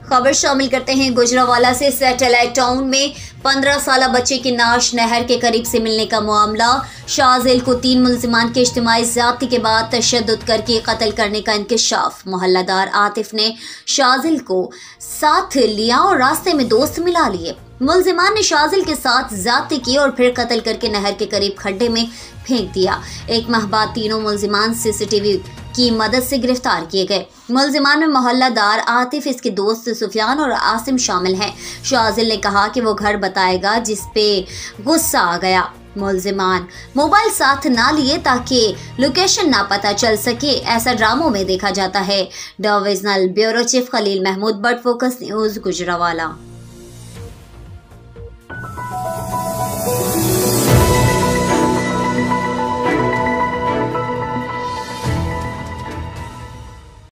खबर शामिल करते हैं गुजरांवाला से। सैटेलाइट टाउन में 15 साल बच्चे की नाश नहर के करीब से मिलने का मामला। शाहजिल को 3 मुलजिमान के इज्तिमाई ज़्यादती के बाद तशद्दुद करके कत्ल करने का इंकशाफ। मोहल्लादार आतिफ ने शाहजिल को साथ लिया और रास्ते में दोस्त मिला लिए। मुलजिमान ने शाहजिल के साथ ज़्यादती की और फिर कत्ल करके नहर के करीब खड्डे में फेंक दिया। एक माह बाद तीनों मुलजिमान सीसीटीवी की मदद से गिरफ्तार किए गए। मुलजिमान में मोहल्लादार आतिफ, इसके दोस्त सुफियान और आसिम शामिल हैं। शाहजिल ने कहा कि वो घर बताएगा, जिस पे गुस्सा आ गया। मुलजिमान मोबाइल साथ ना लिए ताकि लोकेशन ना पता चल सके, ऐसा ड्रामों में देखा जाता है। Divisional bureau chief Khalil Mahmood, Bird Focus News, Gujranwala.